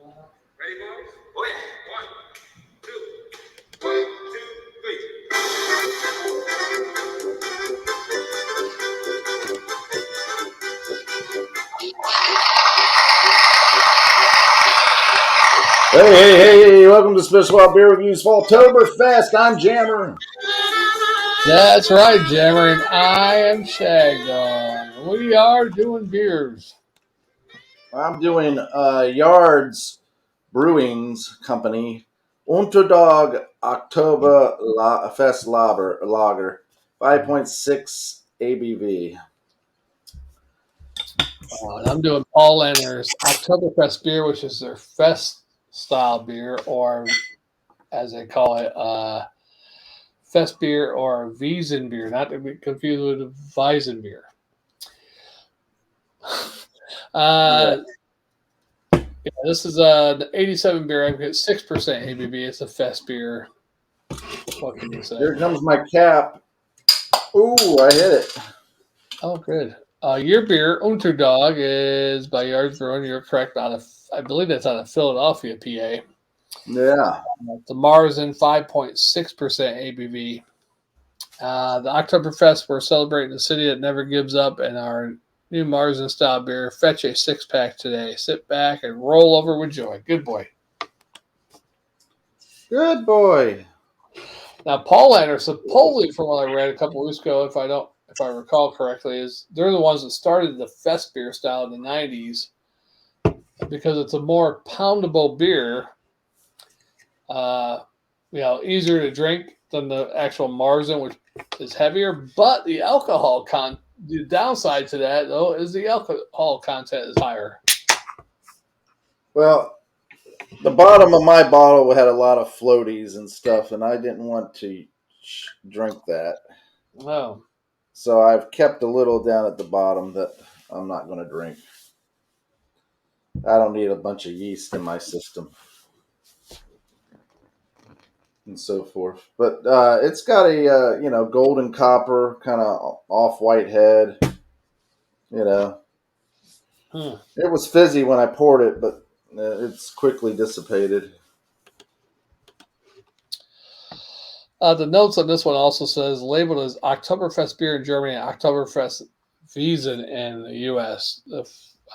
Ready, boys? Oh, yeah. 1, 2, 1, 2, 3. Hey, welcome to Special Wild Beer Reviews for Oktoberfest. I'm Jammer. That's right, Jammer, and I am Shagdog. We are doing beers. I'm doing Yards Brewing's company, Unterdog Oktoberfest Lager, 5.6 ABV. And I'm doing Paulaner's Oktoberfest beer, which is their fest style beer, or as they call it, fest beer or Wiesen beer, not to be confused with Weizen beer. This is the 87 beer. I've got 6% ABV. It's a fest beer. What can you say? Here comes my cap. Ooh, I hit it. Oh, good. Your beer, Unterdog, is by Yards Brewing. You're correct. I believe that's out of Philadelphia, PA. Yeah. The Marzen, 5.6% ABV. The Oktoberfest, we're celebrating the city that never gives up, and our new Marzen style beer. Fetch a 6-pack today. Sit back and roll over with joy. Good boy. Good boy. Now, Paulaner, supposedly from what I read a couple of weeks ago, if I recall correctly, is they're the ones that started the fest beer style in the 90s because it's a more poundable beer, easier to drink than the actual Marzen, which is heavier. But the the downside to that, though, is the alcohol content is higher. Well, the bottom of my bottle had a lot of floaties and stuff, and I didn't want to drink that. Oh. So I've kept a little down at the bottom that I'm not going to drink. I don't need a bunch of yeast in my system and so forth. But it's got a golden copper kind of off-white head. It was fizzy when I poured it, but it's quickly dissipated. The notes on this one also says labeled as Oktoberfest beer in Germany and Oktoberfest Wiesen in the U.S.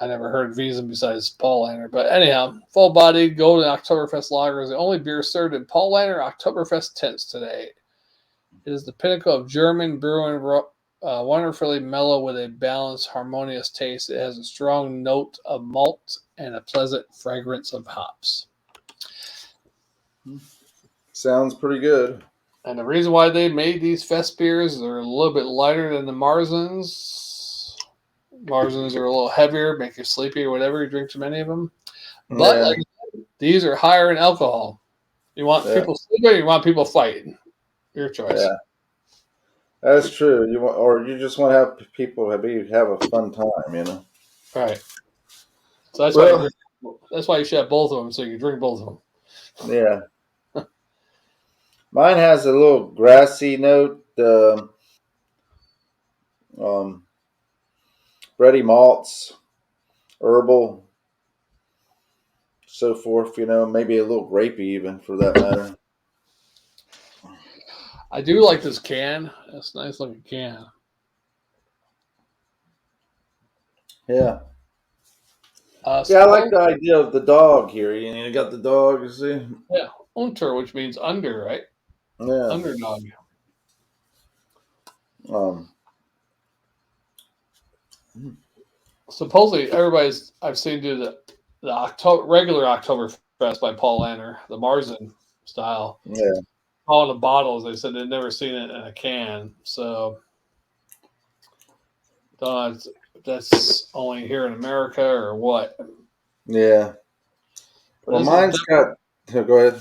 I never heard Wiesen besides Paulaner. But anyhow, full-bodied golden Oktoberfest lager is the only beer served in Paulaner Oktoberfest tents today. It is the pinnacle of German brewing, wonderfully mellow with a balanced, harmonious taste. It has a strong note of malt and a pleasant fragrance of hops. Sounds pretty good. And the reason why they made these fest beers, they're a little bit lighter than the Marzens. Marzens are a little heavier, make you sleepy or whatever. You drink too many of them. But like I said, these are higher in alcohol. You want people sleeping or you want people fighting? Your choice. Yeah. That's true. You just want to have people have a fun time, Right. So that's why you should have both of them, so you can drink both of them. Yeah. Mine has a little grassy note, bready malts, herbal, so forth. Maybe a little grapey even for that matter. I do like this can. It's a nice looking can. Yeah. I like the idea of the dog here. You got the dog, you see? Yeah, Unter, which means under, right? Yeah. Underdog. Supposedly, I've seen do the regular Oktoberfest by Paulaner, the Marzen style. Yeah. All in the bottles. They said they'd never seen it in a can. So, don't know if that's only here in America or what. Yeah. Well, mine's got. Go ahead.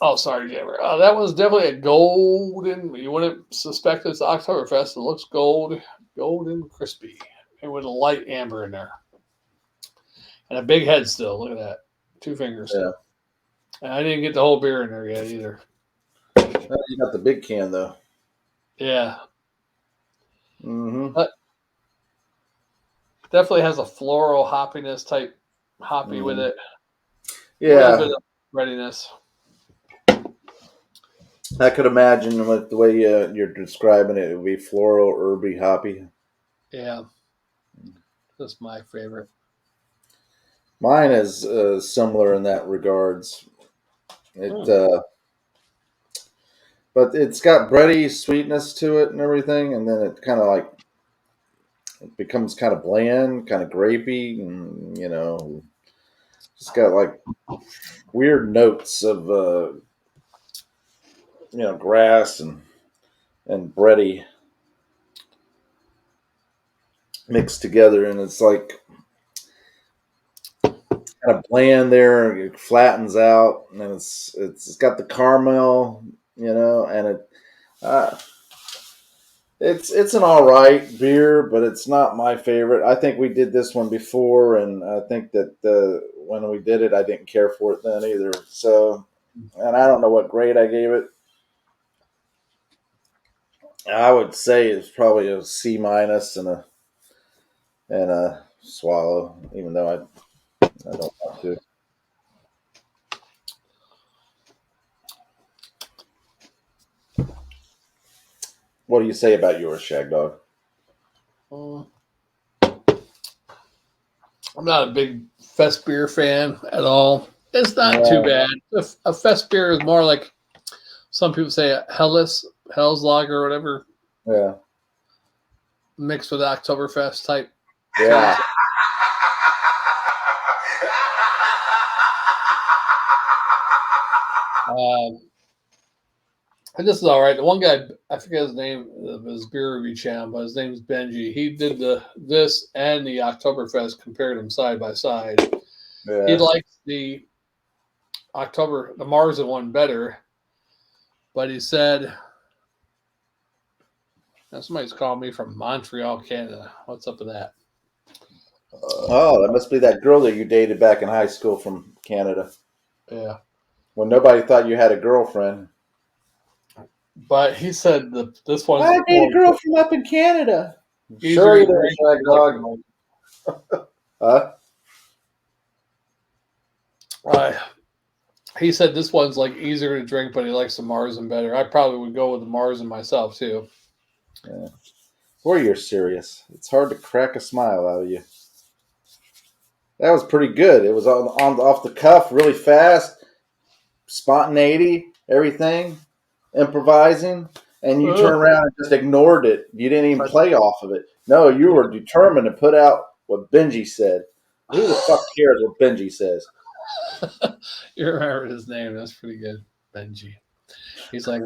Oh, sorry, Jammer. That one's definitely a golden. You wouldn't suspect it's Oktoberfest. It looks golden crispy, and with a light amber in there, and a big head still. Look at that, 2 fingers still. And I didn't get the whole beer in there yet either. You got the big can though. Yeah. Mm-hmm. But definitely has a floral hoppiness type hoppy with it. little Yeah, bit of readiness. I could imagine with the way you're describing it, it would be floral, herby, hoppy. Yeah, that's my favorite. Mine is similar in that regards. It, but it's got bready sweetness to it and everything, and then it kind of like it becomes kind of bland, kind of grapey, and just got like weird notes of grass and bready mixed together, and it's like kind of bland there. It flattens out, and then it's got the caramel, and uh, it's an all right beer, but it's not my favorite. I think we did this one before, and I think that when we did it, I didn't care for it then either. So, and I don't know what grade I gave it. I would say it's probably a C minus and a swallow, even though I don't want to. What do you say about yours, Shagdog? Um, I'm not a big fest beer fan at all. It's not too bad. A fest beer is more like some people say a Hell's Lager or whatever, Yeah, mixed with Oktoberfest type. yeah. And this is all right. The one guy, I forget his name of his beer review channel, but his name is Benji. He did this and the Oktoberfest, compared them side by side. He Yeah. likes the Marzen one better, but he said, now somebody's calling me from Montreal, Canada. What's up with that? Oh, that must be that girl that you dated back in high school from Canada. Yeah. When nobody thought you had a girlfriend. But he said this one's I dated a girl from up in Canada. easier Sure to you did, drink. Shagdog. Huh? He said this one's like easier to drink, but he likes the Marzen better. I probably would go with the Marzen myself too. Yeah. Boy, you're serious. It's hard to crack a smile out of you. That was pretty good. It was on off the cuff, really fast, spontaneity, everything, improvising, and you turn around and just ignored it. You didn't even play off of it. No, you were determined to put out what Benji said. Who the fuck cares what Benji says? You remember his name? That's pretty good, Benji. He's like,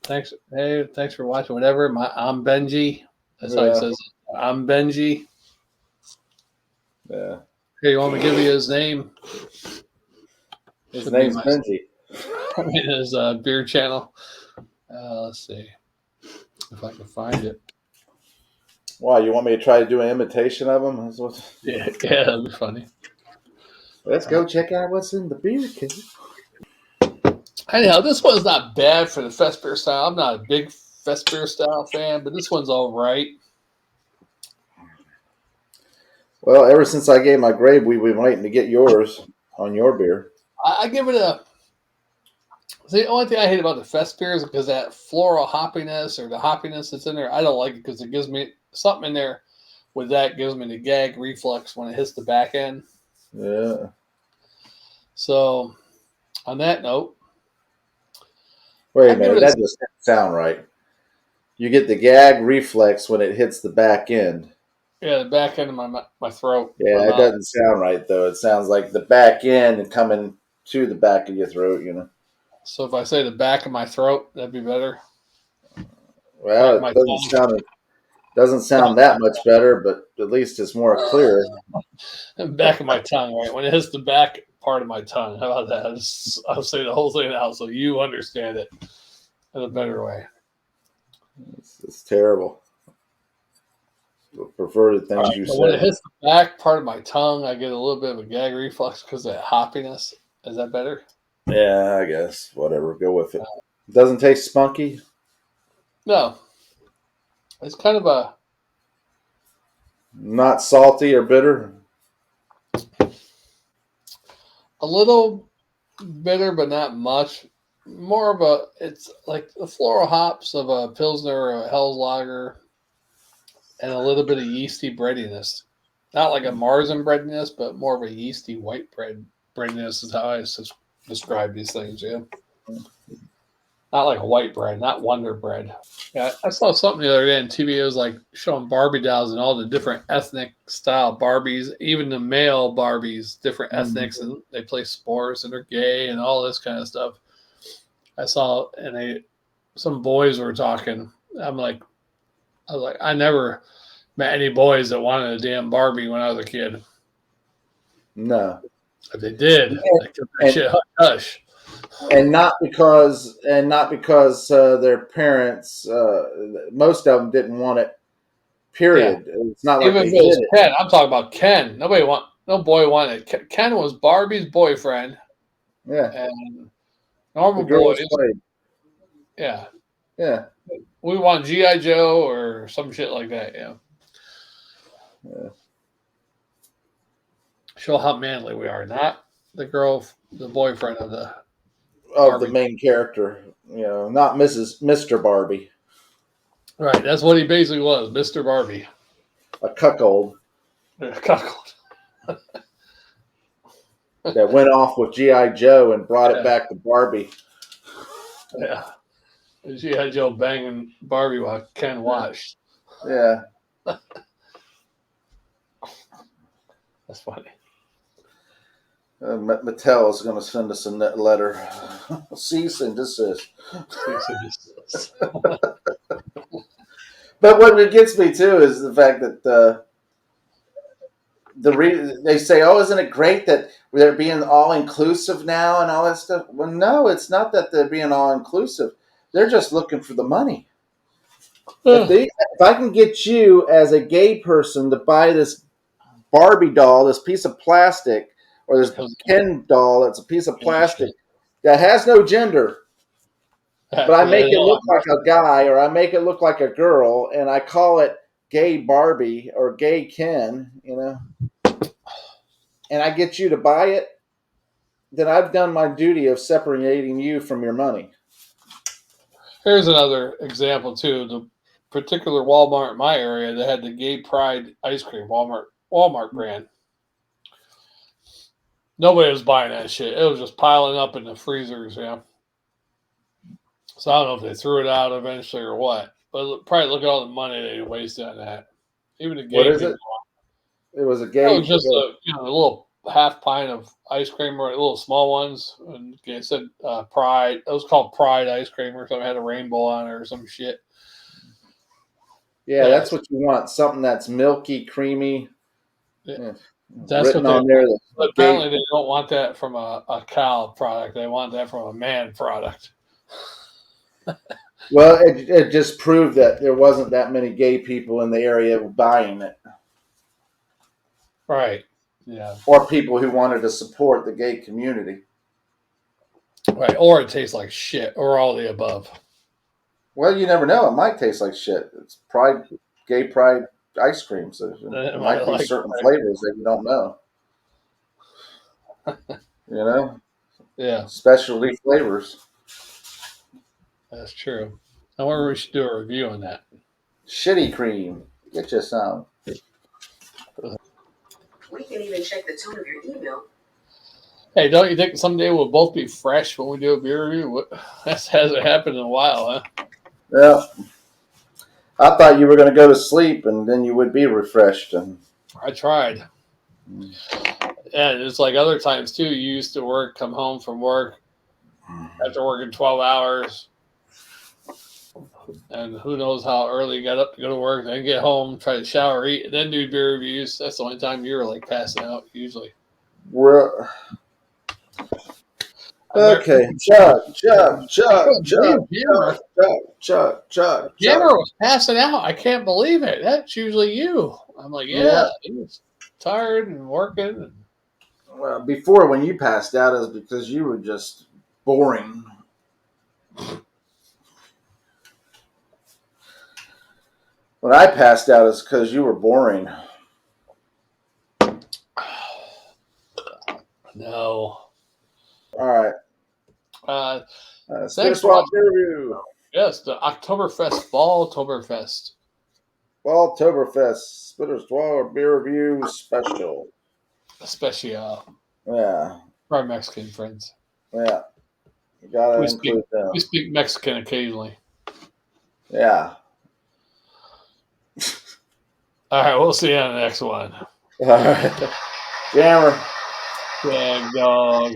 thanks, hey, thanks for watching. Whatever. I'm Benji. That's how he says it. I'm Benji. Yeah. Hey, you want me to give you his name? His name's Benji. His beer channel. Let's see if I can find it. Why, you want me to try to do an imitation of him? Yeah, that'd be funny. Let's go check out what's in the beer case. Anyhow, this one's not bad for the fest beer style. I'm not a big fest beer style fan, but this one's all right. Well, ever since I gave my grade, we've been waiting to get yours on your beer. I give it a. See, the only thing I hate about the fest beer is because that floral hoppiness or the hoppiness that's in there, I don't like it because it gives me something in there with that gives me the gag reflex when it hits the back end. Yeah. So, on that note, wait a minute, that doesn't sound right. You get the gag reflex when it hits the back end. Yeah, the back end of my throat. Yeah, it doesn't sound right though. It sounds like the back end and coming to the back of your throat, So if I say the back of my throat, that'd be better. Well, it doesn't sound that much better, but at least it's more clear. Back of my tongue, right? When it hits the back part of my tongue. How about that? I'll say the whole thing out so you understand it in a better way. It's terrible. Prefer the things you said. When it hits the back part of my tongue, I get a little bit of a gag reflex because of that hoppiness. Is that better? Yeah, I guess. Whatever. Go with it. Doesn't taste spunky? No. It's kind of a... Not salty or bitter? A little bitter, but not much. More of a, it's like the floral hops of a Pilsner or a Hell's Lager and a little bit of yeasty breadiness. Not like a Marzen breadiness, but more of a yeasty white breadiness is how I describe these things, yeah. Not like a white bread, not Wonder Bread. Yeah, I saw something the other day on TV. It was like showing Barbie dolls and all the different ethnic style Barbies, even the male Barbies, different ethnics, and they play sports and they're gay and all this kind of stuff. I saw, and some boys were talking. I was like, I never met any boys that wanted a damn Barbie when I was a kid. No. If they did, they kept that shit hush. And not because their parents, most of them didn't want it. Period. Yeah. It's not like even if it was Ken. I'm talking about Ken. No boy wanted it. Ken was Barbie's boyfriend. Yeah. And normal boys. Yeah. Yeah. We want G.I. Joe or some shit like that. Yeah. Show how manly we are. Not the boyfriend of the main character. You know, not Mr. Barbie. Right. That's what he basically was, Mr. Barbie. A cuckold. A cuckold. That went off with G.I. Joe and brought it back to Barbie. Yeah. G.I. Joe banging Barbie while Ken watched. Yeah. That's funny. Mattel is going to send us a letter. Cease and desist. But what gets me too is the fact that they say, "Oh, isn't it great that they're being all inclusive now and all that stuff?" Well, no, it's not that they're being all inclusive. They're just looking for the money. If I can get you as a gay person to buy this Barbie doll, this piece of plastic, or this Ken doll that's a piece of plastic that has no gender, but I make it look like a guy or I make it look like a girl, and I call it gay Barbie or gay Ken, you know, and I get you to buy it, then I've done my duty of separating you from your money. Here's another example, too. The particular Walmart in my area that had the Gay Pride ice cream, Walmart brand. Nobody was buying that shit. It was just piling up in the freezers, yeah. So I don't know if they threw it out eventually or what. But probably look at all the money they wasted on that. Even the gay What is it? It was a gay. It was just a little half pint of ice cream, or little small ones. And it said Pride. It was called Pride ice cream or something. It had a rainbow on it or some shit. Yeah, that's what you want. Something that's milky, creamy. Yeah. That's written on there. But apparently they don't want that from a cow product. They want that from a man product. Well, it just proved that there wasn't that many gay people in the area buying it. Right. Yeah. Or people who wanted to support the gay community. Right. Or it tastes like shit, or all the above. Well, you never know. It might taste like shit. It's gay pride ice cream. So it might be certain flavors that you don't know. You know? Yeah. Specialty flavors. That's true. I wonder if we should do a review on that. Shitty cream. Get you some. We can even check the tone of your email. Hey, don't you think someday we'll both be fresh when we do a beer review? That hasn't happened in a while, huh? Yeah. I thought you were going to go to sleep and then you would be refreshed. I tried. And it's like other times, too. You used to come home from work after working 12 hours. And who knows how early you got up to go to work, then get home, try to shower, eat, and then do beer reviews. That's the only time you were like passing out, usually. Okay. Chuck. Jammer was passing out. I can't believe it. That's usually you. I'm like, yeah. He was tired and working. Well, before when you passed out, it was because you were just boring. When I passed out, it's because you were boring. No. All right. Spinner Next Swap one. beer review. Yes, the Oktoberfest, Fall Oktoberfest. Fall Oktoberfest Spinner Swap beer review special. Especially Yeah. for our Mexican friends. Yeah. You gotta We include them. speak Mexican occasionally. Yeah. All right, we'll see you on the next one. All right. Jammer. Shagdog.